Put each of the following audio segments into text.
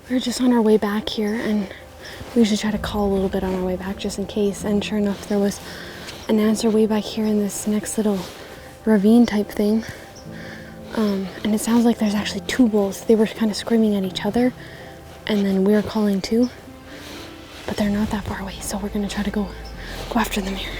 we're just on our way back here, and we usually try to call a little bit on our way back just in case. And sure enough, there was an answer way back here in this next little ravine type thing. And it sounds like there's actually two bulls. They were kind of screaming at each other, and then we were calling too, but they're not that far away, so we're gonna try to go after them here.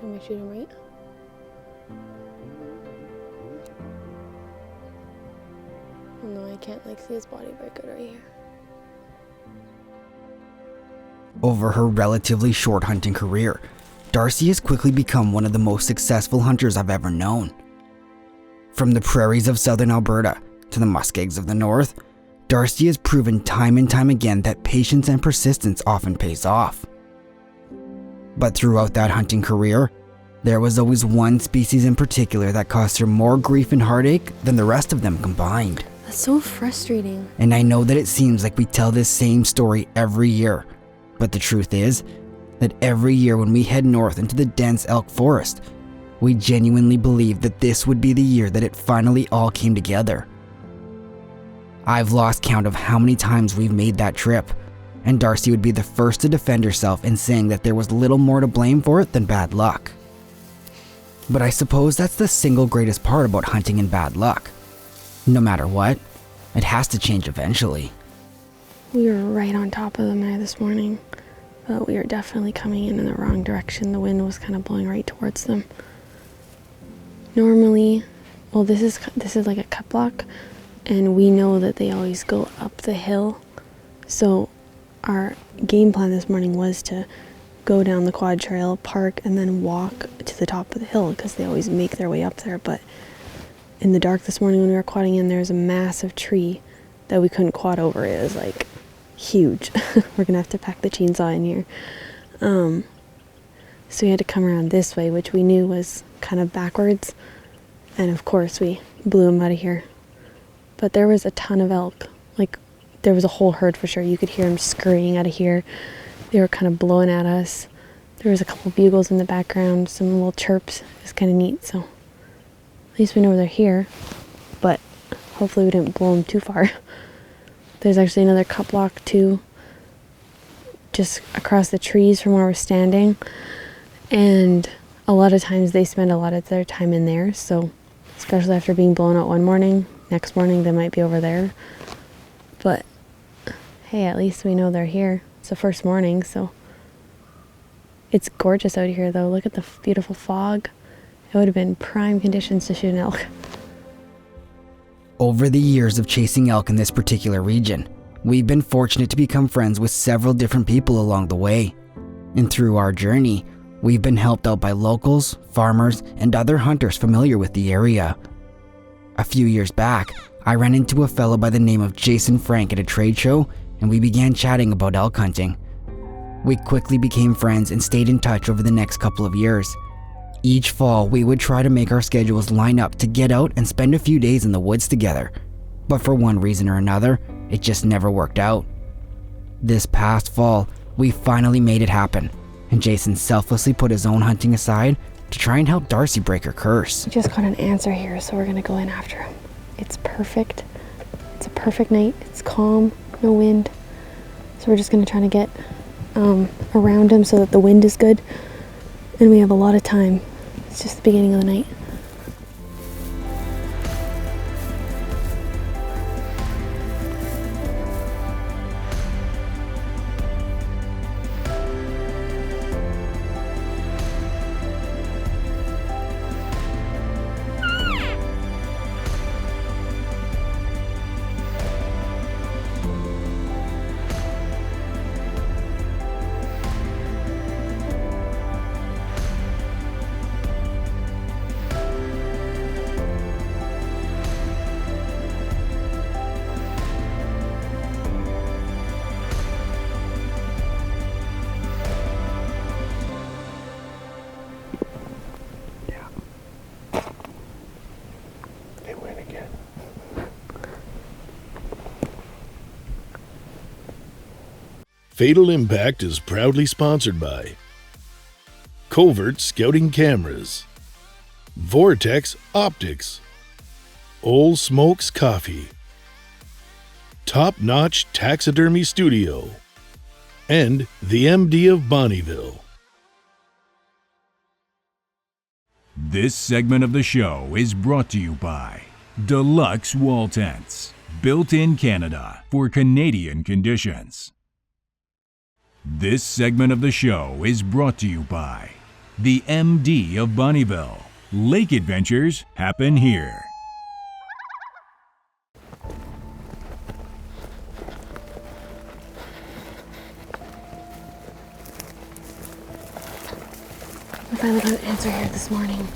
You want me to shoot him right? Oh no, I can't see his body very good right here. Over her relatively short hunting career, Darcy has quickly become one of the most successful hunters I've ever known. From the prairies of southern Alberta to the muskegs of the north, Darcy has proven time and time again that patience and persistence often pays off. But throughout that hunting career, there was always one species in particular that caused her more grief and heartache than the rest of them combined. That's so frustrating. And I know that it seems like we tell this same story every year, but the truth is that every year when we head north into the dense elk forest, we genuinely believe that this would be the year that it finally all came together. I've lost count of how many times we've made that trip, and Darcy would be the first to defend herself in saying that there was little more to blame for it than bad luck. But I suppose that's the single greatest part about hunting and bad luck. No matter what, it has to change eventually. We were right on top of them there this morning, but we were definitely coming in the wrong direction. The wind was kind of blowing right towards them. Normally, well, this is like a cut block, and we know that they always go up the hill. So our game plan this morning was to go down the quad trail, park, and then walk to the top of the hill because they always make their way up there. But in the dark this morning when we were quadding in, there was a massive tree that we couldn't quad over. It was like huge. We're gonna have to pack the chainsaw in here. So we had to come around this way, which we knew was kind of backwards. And of course we blew them out of here. But there was a ton of elk. Like, there was a whole herd for sure. You could hear them scurrying out of here. They were kind of blowing at us. There was a couple bugles in the background, some little chirps. It was kind of neat. So at least we know they're here. But hopefully we didn't blow them too far. There's actually another cut block too, just across the trees from where we're standing. And a lot of times they spend a lot of their time in there. So especially after being blown out one morning, next morning they might be over there. But hey, at least we know they're here. It's the first morning, so it's gorgeous out here though. Look at the beautiful fog. It would have been prime conditions to shoot an elk. Over the years of chasing elk in this particular region, we've been fortunate to become friends with several different people along the way. And through our journey, we've been helped out by locals, farmers, and other hunters familiar with the area. A few years back, I ran into a fellow by the name of Jason Frank at a trade show, and we began chatting about elk hunting. We quickly became friends and stayed in touch over the next couple of years. Each fall, we would try to make our schedules line up to get out and spend a few days in the woods together. But for one reason or another, it just never worked out. This past fall, we finally made it happen, and Jason selflessly put his own hunting aside to try and help Darcy break her curse. We just got an answer here, so we're gonna go in after him. It's perfect. It's a perfect night. It's calm, no wind. So we're just gonna try to get around him so that the wind is good, and we have a lot of time. It's just the beginning of the night. Fatal Impact is proudly sponsored by Covert Scouting Cameras, Vortex Optics, Old Smokes Coffee, Top Notch Taxidermy Studio, and the MD of Bonnyville. This segment of the show is brought to you by Deluxe Wall Tents, built in Canada for Canadian conditions. This segment of the show is brought to you by the MD of Bonnyville. Lake adventures happen here. I finally got an answer here this morning.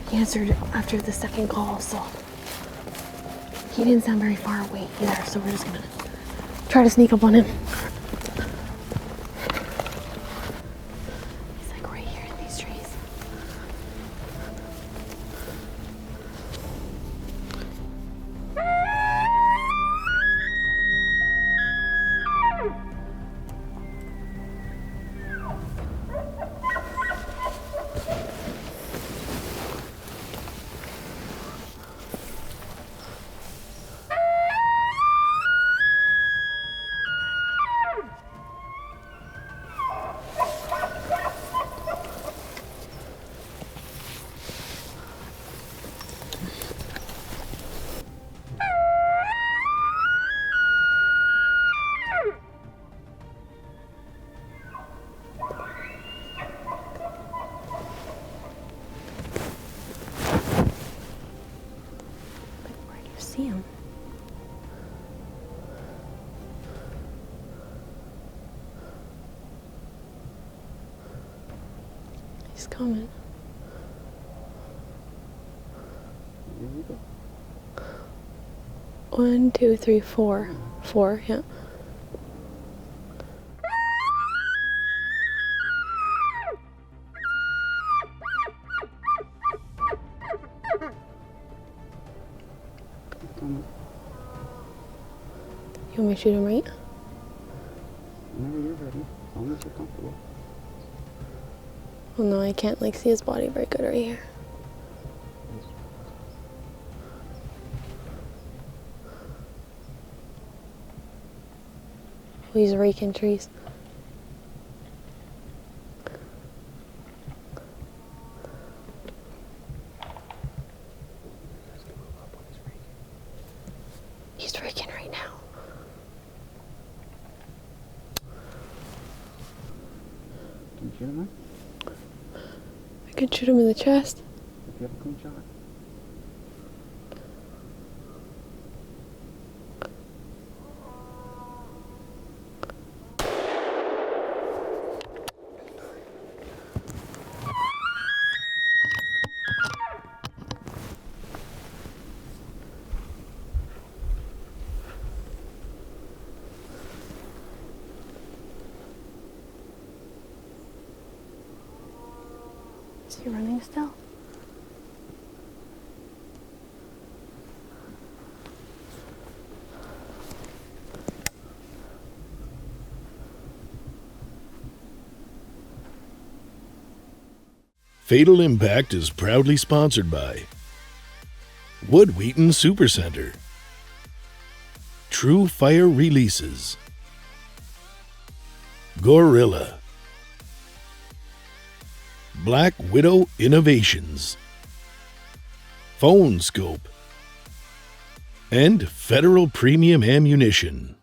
He answered after the second call, so he didn't sound very far away either, so we're just gonna try to sneak up on him. He's like right here in these trees. See him. He's coming. Here we go. 1, 2, 3, 4. 4, yeah. You want me to shoot him right? Whenever you're ready, as long as you're comfortable. Well, no, I can't like see his body very good right here. Oh, he's raking trees. He's raking right now. Can you shoot him, man? I could shoot him in the chest. If you have a clean shot. Is he running still? Fatal Impact is proudly sponsored by Wood Wheaton Supercenter, True Fire Releases, Gorilla, Black Widow Innovations, Phone Scope, and Federal Premium Ammunition.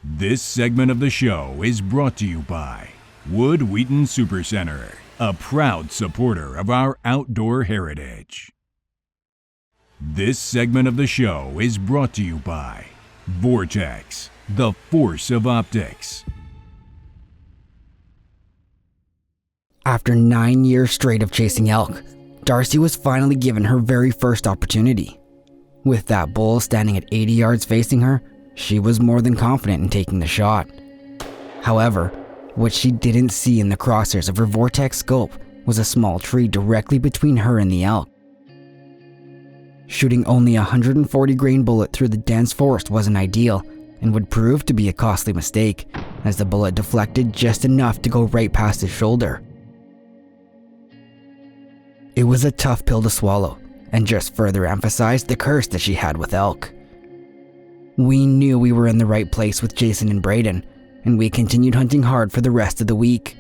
This segment of the show is brought to you by Wood Wheaton Supercenter, a proud supporter of our outdoor heritage. This segment of the show is brought to you by Vortex, the force of optics. After 9 years straight of chasing elk, Darcy was finally given her very first opportunity. With that bull standing at 80 yards facing her, she was more than confident in taking the shot. However, what she didn't see in the crosshairs of her Vortex scope was a small tree directly between her and the elk. Shooting only a 140 grain bullet through the dense forest wasn't ideal, and would prove to be a costly mistake, as the bullet deflected just enough to go right past his shoulder. It was a tough pill to swallow, and just further emphasized the curse that she had with elk. We knew we were in the right place with Jason and Braden, and we continued hunting hard for the rest of the week.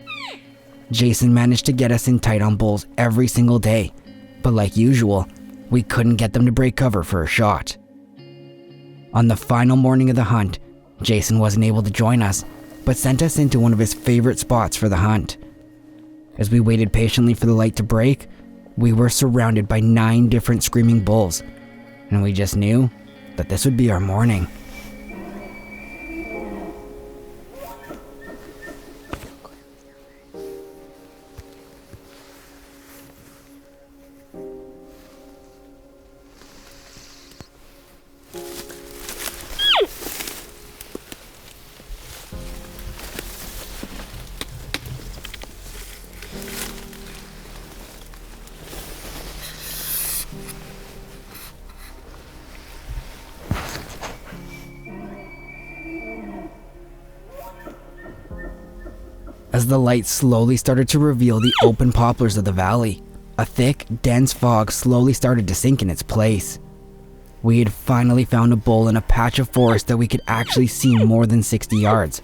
Jason managed to get us in tight on bulls every single day, but like usual, we couldn't get them to break cover for a shot. On the final morning of the hunt, Jason wasn't able to join us, but sent us into one of his favorite spots for the hunt. As we waited patiently for the light to break, we were surrounded by 9 different screaming bulls, and we just knew that this would be our morning. As the light slowly started to reveal the open poplars of the valley, a thick, dense fog slowly started to sink in its place. We had finally found a bull in a patch of forest that we could actually see more than 60 yards.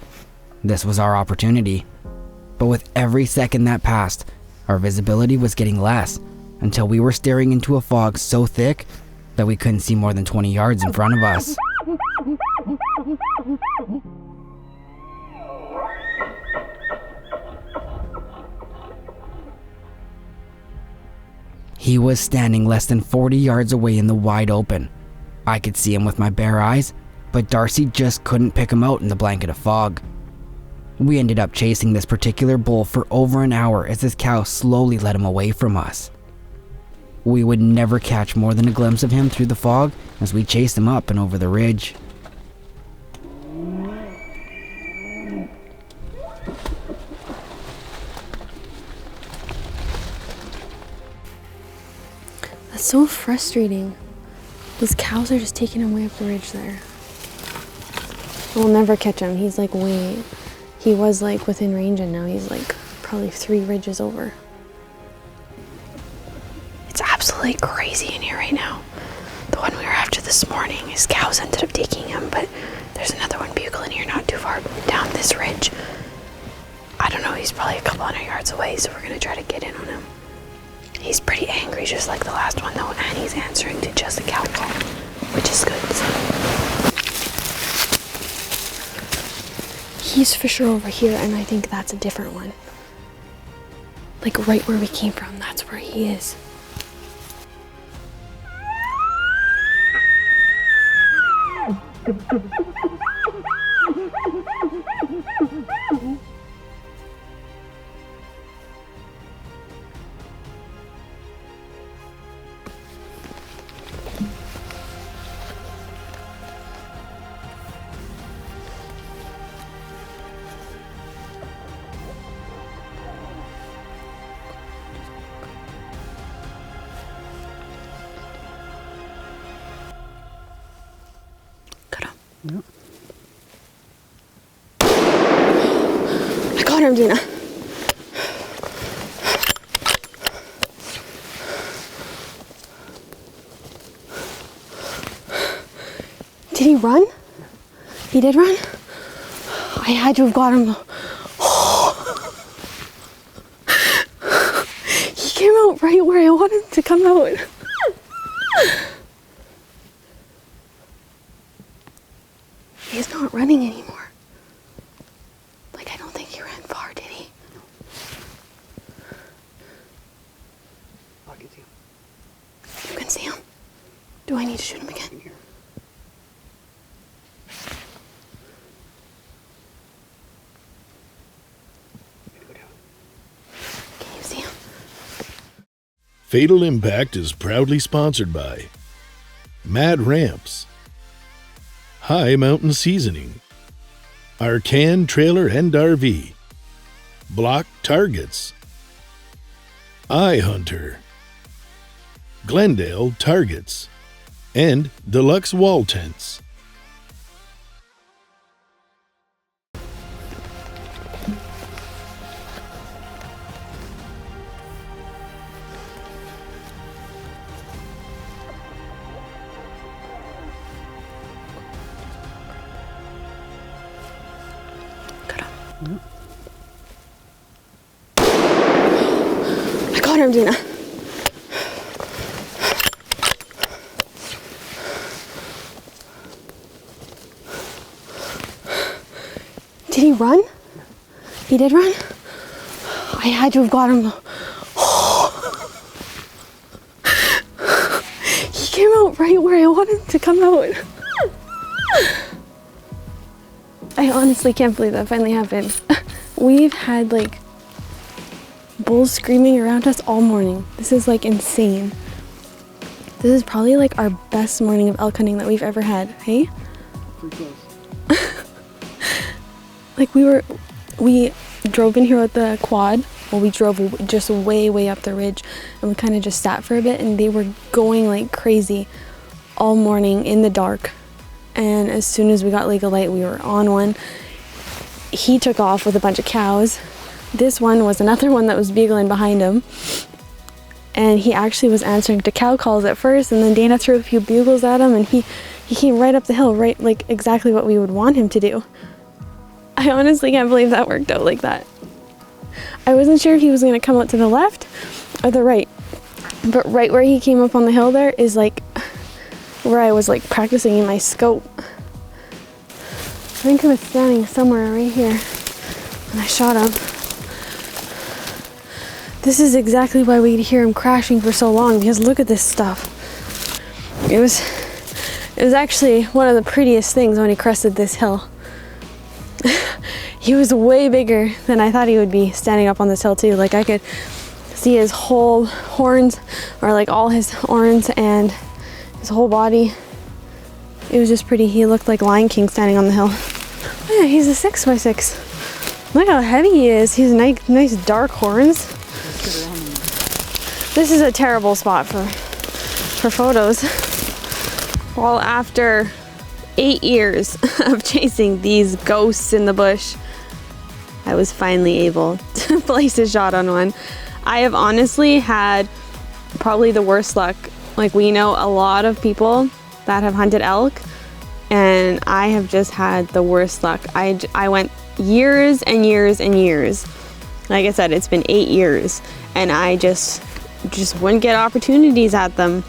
This was our opportunity. But with every second that passed, our visibility was getting less, until we were staring into a fog so thick that we couldn't see more than 20 yards in front of us. He was standing less than 40 yards away in the wide open. I could see him with my bare eyes, but Darcy just couldn't pick him out in the blanket of fog. We ended up chasing this particular bull for over an hour as his cow slowly led him away from us. We would never catch more than a glimpse of him through the fog as we chased him up and over the ridge. That's so frustrating. These cows are just taking him way up the ridge there. We'll never catch him. He's like he was like within range and now he's like probably 3 ridges over. It's absolutely crazy in here right now. The one we were after this morning, his cows ended up taking him, but there's another one bugle in here not too far down this ridge. I don't know, he's probably a couple 100 yards away, so we're gonna try to get in on him. He's pretty angry, just like the last one though, and he's answering to just a cow call, which is good. So. He's for sure over here, and I think that's a different one. Like right where we came from, that's where he is. Yep. I got him, Dina. Did he run? He did run? I had to have got him. He came out right where I wanted him to come out. He's not running anymore. Like, I don't think he ran far, did he? I'll get you. You can see him? Do I need to shoot him again? Here. Go down. Can you see him? Fatal Impact is proudly sponsored by Mad Ramps, High Mountain Seasoning, Arcan Trailer and RV, Block Targets, iHunter, Glendale Targets, and Deluxe Wall Tents. I got him, Dina. Did he run? He did run? I had to have got him. He came out right where I wanted him to come out. I honestly can't believe that finally happened. We've had like bulls screaming around us all morning. This is like insane. This is probably like our best morning of elk hunting that we've ever had, hey? Pretty close. Like we drove in here with the quad. Well, we drove just way up the ridge, and we kind of just sat for a bit, and they were going like crazy all morning in the dark. And as soon as we got legal light, we were on one. He took off with a bunch of cows. This one was another one that was bugling behind him. And he actually was answering to cow calls at first, and then Dana threw a few bugles at him, and he came right up the hill, right like exactly what we would want him to do. I honestly can't believe that worked out like that. I wasn't sure if he was going to come out to the left or the right, but right where he came up on the hill there is like where I was like practicing in my scope. I think he was standing somewhere right here when I shot him. This is exactly why we'd hear him crashing for so long, because look at this stuff. It was actually one of the prettiest things when he crested this hill. He was way bigger than I thought he would be standing up on this hill too. Like I could see his whole horns, or like all his horns and his whole body. It was just pretty. He looked like Lion King standing on the hill. Oh yeah, he's a 6x6. Look how heavy he is. He's nice dark horns. This is a terrible spot for photos. Well, after 8 years of chasing these ghosts in the bush, I was finally able to place a shot on one. I have honestly had probably the worst luck. Like, we know a lot of people that have hunted elk, and I have just had the worst luck. I went years and years and years. Like I said, it's been 8 years, and I just wouldn't get opportunities at them.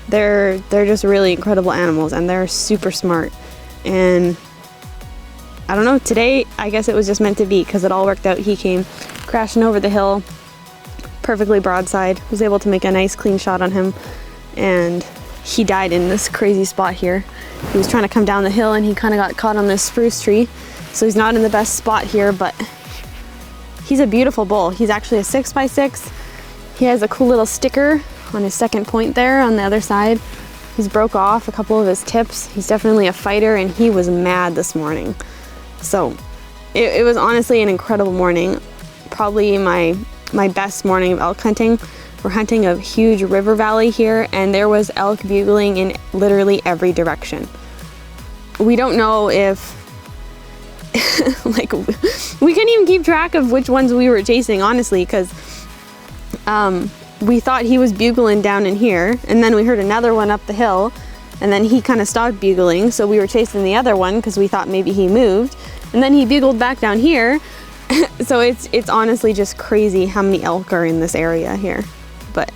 They're just really incredible animals, and they're super smart. And I don't know, today I guess it was just meant to be, because it all worked out. He came crashing over the hill perfectly broadside, was able to make a nice clean shot on him, and he died in this crazy spot here. He was trying to come down the hill, and he kind of got caught on this spruce tree, so he's not in the best spot here, but he's a beautiful bull. He's actually a 6x6. He has a cool little sticker on his second point there on the other side. He's broke off a couple of his tips. He's definitely a fighter, and he was mad this morning. So it was honestly an incredible morning. Probably my best morning of elk hunting. We're hunting a huge river valley here, and there was elk bugling in literally every direction. We don't know if like we couldn't even keep track of which ones we were chasing, honestly, because we thought he was bugling down in here, and then we heard another one up the hill, and then he kind of stopped bugling, so we were chasing the other one because we thought maybe he moved, and then he bugled back down here. So it's honestly just crazy how many elk are in this area here. But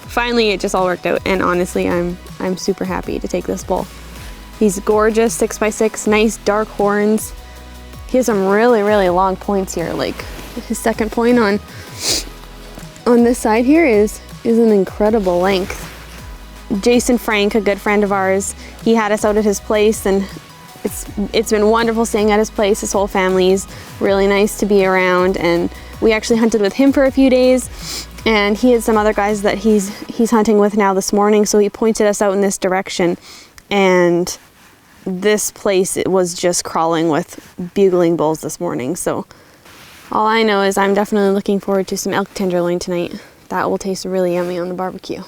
finally it just all worked out, and honestly I'm super happy to take this bull. He's gorgeous, 6x6, nice dark horns. He has some really long points here. Like his second point on this side here is an incredible length. Jason Frank, a good friend of ours, he had us out at his place, and it's been wonderful staying at his place. His whole family's really nice to be around, and we actually hunted with him for a few days, and he had some other guys that he's hunting with now this morning, so he pointed us out in this direction, and this place, it was just crawling with bugling bulls this morning. So all I know is I'm definitely looking forward to some elk tenderloin tonight. That will taste really yummy on the barbecue.